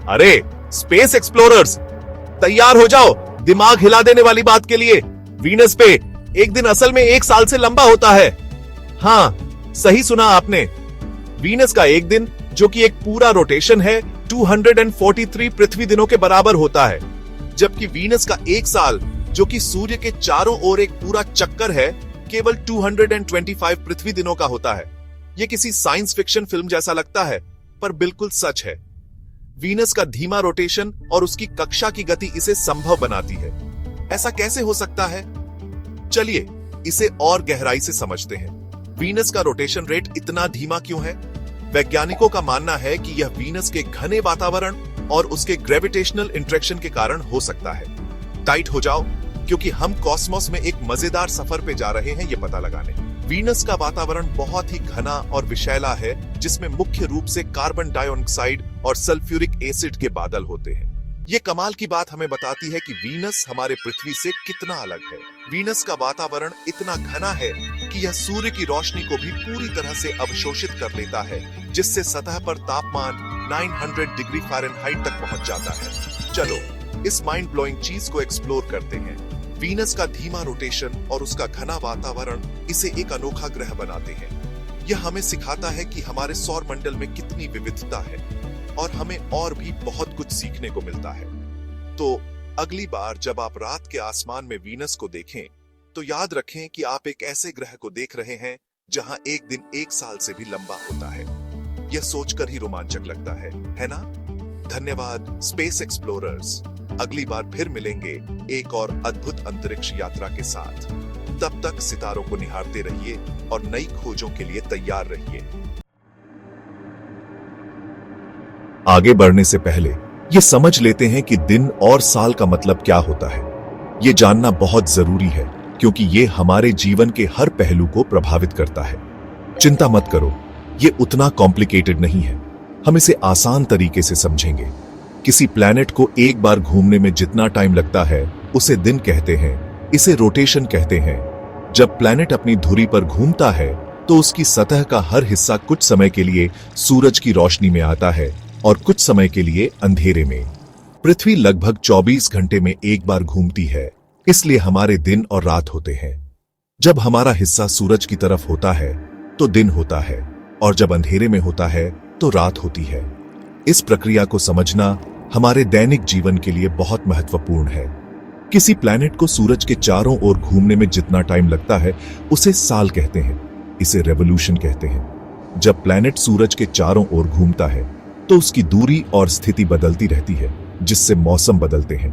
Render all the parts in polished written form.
अरे space explorers, तैयार हो जाओ दिमाग हिला देने वाली बात के लिए। वीनस पे एक दिन असल में 1 साल से लंबा होता है। हाँ, सही सुना आपने। वीनस का एक दिन, जो कि एक पूरा रोटेशन है, 243 पृथ्वी दिनों के बराबर होता है, जबकि वीनस का 1 साल, जो कि सूर्य के चारों ओर एक पूरा चक्कर है, केवल 225 पृथ्वी दिनों का होता है। यह किसी साइंस फिक्शन फिल्म जैसा लगता है, पर बिल्कुल सच है। वीनस का धीमा रोटेशन और उसकी कक्षा की गति इसे संभव बनाती है। ऐसा कैसे हो सकता है? चलिए इसे और गहराई से समझते हैं। वीनस का रोटेशन रेट इतना धीमा क्यों है? वैज्ञानिकों का मानना है कि यह वीनस के घने वातावरण और उसके ग्रेविटेशनल इंट्रैक्शन के कारण हो सकता है। टाइट हो जाओ, क्योंकि हम कॉस्मोस में एक मजेदार सफर पे जा रहे हैं ये पता लगाने। वीनस का वातावरण बहुत ही घना और विषैला है, जिसमें मुख्य रूप से कार्बन डाइऑक्साइड और सल्फ्यूरिक एसिड के बादल होते हैं। ये कमाल की बात हमें बताती है कि वीनस हमारे पृथ्वी से कितना अलग है। वीनस का वातावरण इतना घना है कि यह सूर्य की रोशनी को भी पूरी तरह से अवशोषित कर लेता है, जिससे सतह पर तापमान 900 डिग्री फ़ारेनहाइट तक पहुंच जाता है। चलो इस माइंड ब्लोइंग चीज को एक्सप्लोर करते हैं। वीनस का धीमा रोटेशन और उसका घना वातावरण इसे एक अनोखा ग्रह बनाते हैं। यह हमें सिखाता है कि हमारे सौर मंडल में कितनी विविधता है और हमें और भी बहुत कुछ सीखने को मिलता है। तो अगली बार जब आप रात के आसमान में वीनस को देखें, तो याद रखें कि आप एक ऐसे ग्रह को देख रहे हैं जहां एक दिन 1 साल से भी लंबा होता है। यह सोचकर ही रोमांचक लगता है ना? धन्यवाद स्पेस एक्सप्लोरर्स। अगली बार फिर मिलेंगे एक और अद्भुत अंतरिक्ष यात्रा के साथ। तब तक सितारों को निहारते रहिए और नई खोजों के लिए तैयार रहिए। आगे बढ़ने से पहले ये समझ लेते हैं कि दिन और साल का मतलब क्या होता है। ये जानना बहुत जरूरी है, क्योंकि ये हमारे जीवन के हर पहलू को प्रभावित करता है। चिंता मत करो, ये उतना कॉम्प्लिकेटेड नहीं है। हम इसे आसान तरीके से समझेंगे। किसी प्लैनेट को एक बार घूमने में जितना टाइम लगता है, उसे दिन कहते हैं। इसे रोटेशन कहते हैं। जब प्लैनेट अपनी धुरी पर घूमता है, तो उसकी सतह का हर हिस्सा कुछ समय के लिए सूरज की रोशनी में आता है और कुछ समय के लिए अंधेरे में। पृथ्वी लगभग 24 घंटे में एक बार घूमती है, इसलिए हमारे दिन और रात होते हैं। जब हमारा हिस्सा सूरज की तरफ होता है, तो दिन होता है, और जब अंधेरे में होता है, तो रात होती है। इस प्रक्रिया को समझना हमारे दैनिक जीवन के लिए बहुत महत्वपूर्ण है। किसी प्लैनेट को सूरज के चारों ओर घूमने में जितना टाइम लगता है, उसे साल कहते हैं। इसे रेवोल्यूशन कहते हैं। जब प्लैनेट सूरज के चारों ओर घूमता है, तो उसकी दूरी और स्थिति बदलती रहती है, जिससे मौसम बदलते हैं।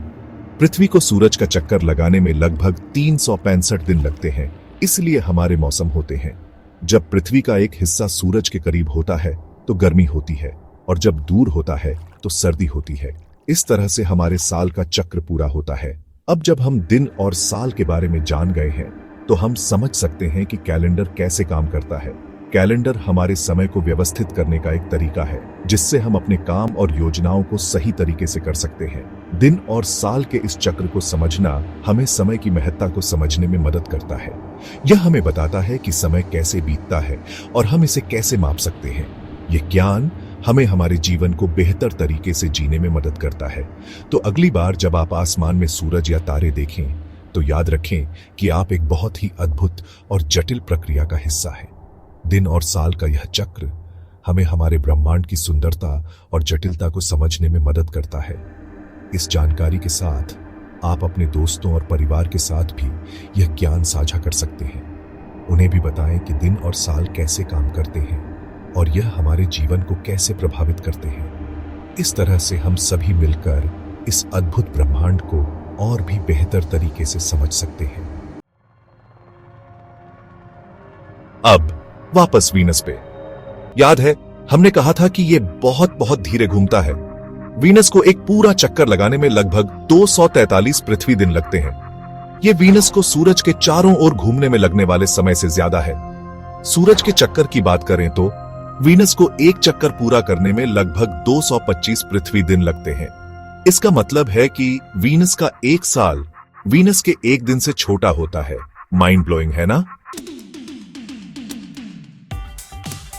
पृथ्वी को सूरज का चक्कर लगाने में लगभग 365 दिन लगते हैं, इसलिए हमारे मौसम होते हैं। जब पृथ्वी का एक हिस्सा सूरज के करीब होता है, तो गर्मी होती है, और जब दूर होता है, तो सर्दी होती है। इस तरह से हमारे साल का चक्र पूरा होता है। अब जब हम दिन और साल के बारे में जान गए हैं, तो हम समझ सकते हैं कि कैलेंडर कैसे काम करता है। कैलेंडर हमारे समय को व्यवस्थित करने का एक तरीका है, जिससे हम अपने काम और योजनाओं को सही तरीके से कर सकते हैं। दिन और साल के इस चक्र को समझना हमें समय की महत्ता को समझने में मदद करता है। यह हमें बताता है कि समय कैसे बीतता है और हम इसे कैसे माप सकते हैं। यह ज्ञान हमें हमारे जीवन को बेहतर तरीके से जीने में मदद करता है। तो अगली बार जब आप आसमान में सूरज या तारे देखें, तो याद रखें कि आप एक बहुत ही अद्भुत और जटिल प्रक्रिया का हिस्सा हैं। दिन और साल का यह चक्र हमें हमारे ब्रह्मांड की सुंदरता और जटिलता को समझने में मदद करता है। इस जानकारी के साथ आप अपने दोस्तों और परिवार के साथ भी यह ज्ञान साझा कर सकते हैं। उन्हें भी बताएं कि दिन और साल कैसे काम करते हैं और यह हमारे जीवन को कैसे प्रभावित करते हैं। इस तरह से हम सभी मिलकर इस अद्भुत ब्रह्मांड को और भी बेहतर तरीके से समझ सकते हैं। अब वापस वीनस पे। याद है हमने कहा था कि यह बहुत धीरे घूमता है। वीनस को एक पूरा चक्कर लगाने में लगभग 243 पृथ्वी दिन लगते हैं। यह वीनस को सूरज के चारों ओर घूमने में लगने वाले समय से ज्यादा है। सूरज के चक्कर की बात करें तो वीनस को एक चक्कर पूरा करने में लगभग 225 पृथ्वी दिन लगते हैं। इसका मतलब है कि वीनस का एक साल वीनस के एक दिन से छोटा होता है। माइंड ब्लोइंग है ना?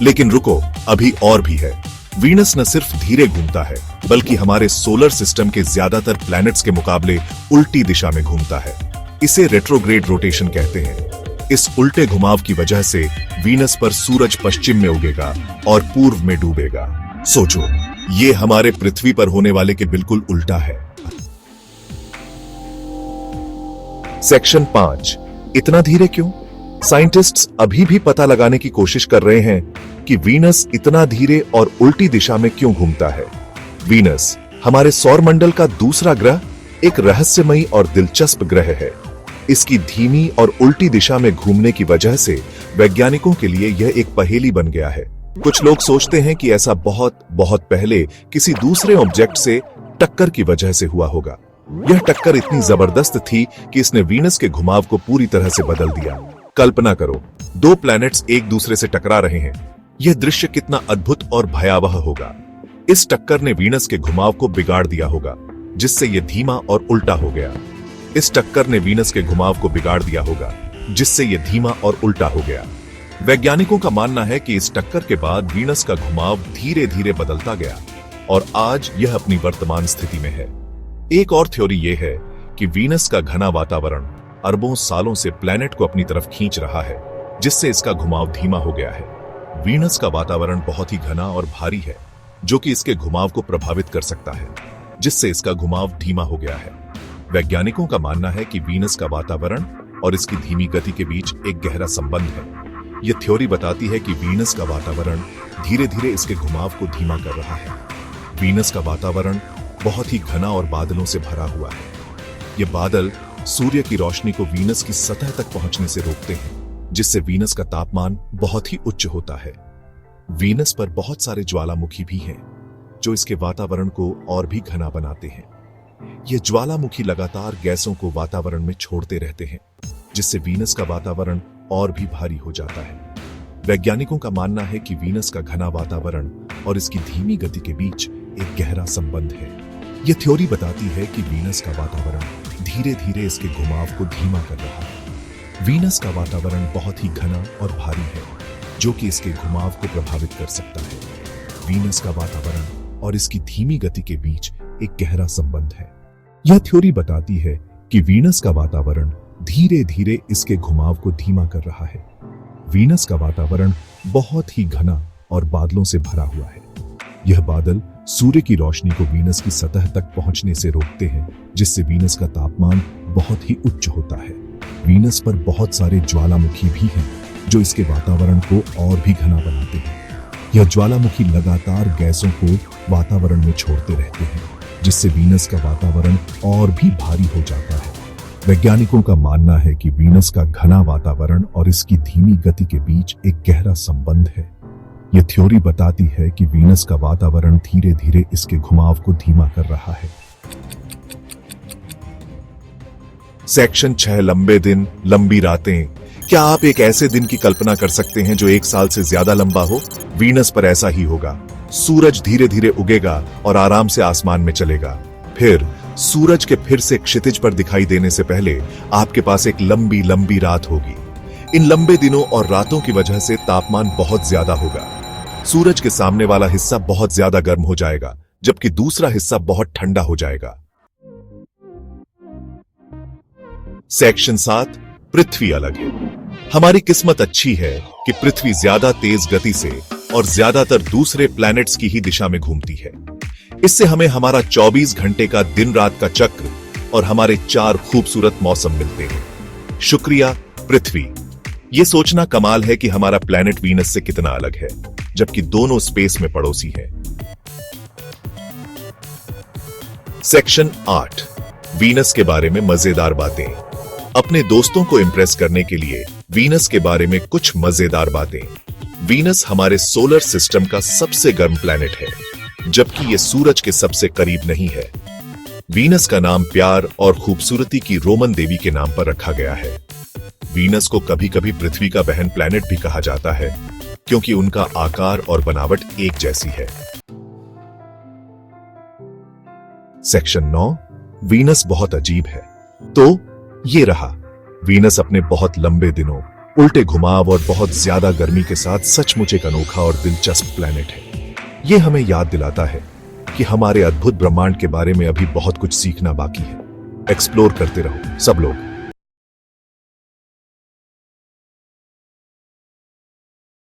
लेकिन रुको, अभी और भी है। वीनस न सिर्फ धीरे घूमता है बल्कि हमारे सोलर सिस्टम के ज्यादातर प्लैनेट्स के मुकाबले उल्टी दिशा में घूमता है। इसे रेट्रोग्रेड रोटेशन कहते हैं। इस उल्टे घुमाव की वजह से वीनस पर सूरज पश्चिम में उगेगा और पूर्व में डूबेगा। सोचो, ये हमारे पृथ्वी पर होने वाले के बिल्कुल उल्टा है। सेक्शन 5, इतना धीरे क्यों? साइंटिस्ट्स अभी भी पता लगाने की कोशिश कर रहे हैं कि वीनस इतना धीरे और उल्टी दिशा में क्यों घूमता है। वीनस हमारे सौरमंडल का दूसरा ग्रह एक रहस्यमयी और दिलचस्प ग्रह है। इसकी धीमी और उल्टी दिशा में घूमने की वजह से वैज्ञानिकों के लिए यह एक पहेली बन गया है। कुछ लोग सोचते हैं कि ऐसा बहुत बहुत पहले किसी दूसरे ऑब्जेक्ट से टक्कर की वजह से हुआ होगा। यह टक्कर इतनी जबरदस्त थी कि इसने वीनस के घुमाव को पूरी तरह से बदल दिया। कल्पना करो, दो प्लैनेट्स एक दूसरे से टकरा रहे हैं। यह दृश्य कितना अद्भुत और भयावह होगा। इस टक्कर ने वीनस के घुमाव को बिगाड़ दिया होगा, जिससे यह धीमा और उल्टा हो गया। इस टक्कर ने वीनस के घुमाव को बिगाड़ दिया होगा, जिससे यह धीमा और उल्टा हो गया। वैज्ञानिकों का मानना है कि इस टक्कर के बाद वीनस का घुमाव धीरे धीरे बदलता गया और आज यह अपनी वर्तमान स्थिति में है। एक और थ्योरी यह है कि वीनस का घना वातावरण अरबों सालों से प्लैनेट को अपनी तरफ खींच रहा है, जिससे इसका घुमाव धीमा हो गया है। वीनस का वातावरण बहुत ही घना और भारी है, जो कि इसके घुमाव को प्रभावित कर सकता है, जिससे इसका घुमाव धीमा हो गया है। वैज्ञानिकों का मानना है कि वीनस का वातावरण और इसकी धीमी गति के बीच एक गहरा संबंध है। यह थ्योरी बताती है कि वीनस का वातावरण धीरे धीरे इसके घुमाव को धीमा कर रहा है। वीनस का वातावरण बहुत ही घना और बादलों से भरा हुआ है। ये बादल सूर्य की रोशनी को वीनस की सतह तक पहुंचने से रोकते हैं, जिससे वीनस का तापमान बहुत ही उच्च होता है। वीनस पर बहुत सारे ज्वालामुखी भी हैं, जो इसके वातावरण को और भी घना बनाते हैं। ये ज्वालामुखी लगातार गैसों को वातावरण में छोड़ते रहते हैं, जिससे वीनस का वातावरण और भी भारी हो जाता है। वैज्ञानिकों का मानना है कि वीनस का घना वातावरण और इसकी धीमी गति के बीच एक गहरा संबंध है। यह थ्योरी बताती है कि वीनस का वातावरण धीरे धीरे इसके घुमाव को धीमा कर रहा है। वीनस का वातावरण बहुत ही घना और भारी है, जो कि इसके घुमाव को प्रभावित कर सकता है। वीनस का वातावरण और इसकी धीमी गति के बीच एक गहरा संबंध है। यह थ्योरी बताती है कि वीनस का वातावरण धीरे धीरे इसके घुमाव को धीमा कर रहा है। वीनस का वातावरण बहुत ही घना और बादलों से भरा हुआ है। यह बादल सूर्य की रोशनी को वीनस की सतह तक पहुंचने से रोकते हैं, जिससे वीनस का तापमान बहुत ही उच्च होता है। वीनस पर बहुत सारे ज्वालामुखी भी हैं, जो इसके वातावरण को और भी घना बनाते हैं। यह ज्वालामुखी लगातार गैसों को वातावरण में छोड़ते रहते हैं, जिससे वीनस का वातावरण और भी भारी हो जाता है। वैज्ञानिकों का मानना है कि वीनस का घना वातावरण और इसकी धीमी गति के बीच एक गहरा संबंध है। यह थ्योरी बताती है कि वीनस का वातावरण धीरे धीरे इसके घुमाव को धीमा कर रहा है। सेक्शन 6, लंबे दिन, लंबी रातें। क्या आप एक ऐसे दिन की कल्पना कर सकते हैं जो एक साल से ज्यादा लंबा हो? वीनस पर ऐसा ही होगा। सूरज धीरे धीरे उगेगा और आराम से आसमान में चलेगा। फिर सूरज के फिर से क्षितिज पर दिखाई देने से पहले आपके पास एक लंबी लंबी रात होगी। इन लंबे दिनों और रातों की वजह से तापमान बहुत ज्यादा होगा। सूरज के सामने वाला हिस्सा बहुत ज्यादा गर्म हो जाएगा, जबकि दूसरा हिस्सा बहुत ठंडा हो जाएगा। सेक्शन 7, पृथ्वी अलग है। हमारी किस्मत अच्छी है कि पृथ्वी ज्यादा तेज गति से और ज्यादातर दूसरे प्लैनेट्स की ही दिशा में घूमती है। इससे हमें हमारा 24 घंटे का दिन रात का चक्र और हमारे 4 खूबसूरत मौसम मिलते हैं। शुक्रिया पृथ्वी। यह सोचना कमाल है कि हमारा प्लैनेट वीनस से कितना अलग है, जबकि दोनों स्पेस में पड़ोसी हैं। सेक्शन 8, वीनस के बारे में मजेदार बातें। अपने दोस्तों को इंप्रेस करने के लिए वीनस के बारे में कुछ मजेदार बातें। वीनस हमारे सोलर सिस्टम का सबसे गर्म प्लैनेट है, जबकि यह सूरज के सबसे करीब नहीं है। वीनस का नाम प्यार और खूबसूरती की रोमन देवी के नाम पर रखा गया है। वीनस को कभी कभी पृथ्वी का बहन प्लैनेट भी कहा जाता है, क्योंकि उनका आकार और बनावट एक जैसी है। सेक्शन 9, वीनस बहुत अजीब है। तो ये रहा, वीनस अपने बहुत लंबे दिनों, उल्टे घुमाव और बहुत ज्यादा गर्मी के साथ सचमुच एक अनोखा और दिलचस्प प्लैनेट है। ये हमें याद दिलाता है कि हमारे अद्भुत ब्रह्मांड के बारे में अभी बहुत कुछ सीखना बाकी है। एक्सप्लोर करते रहो सब लोग।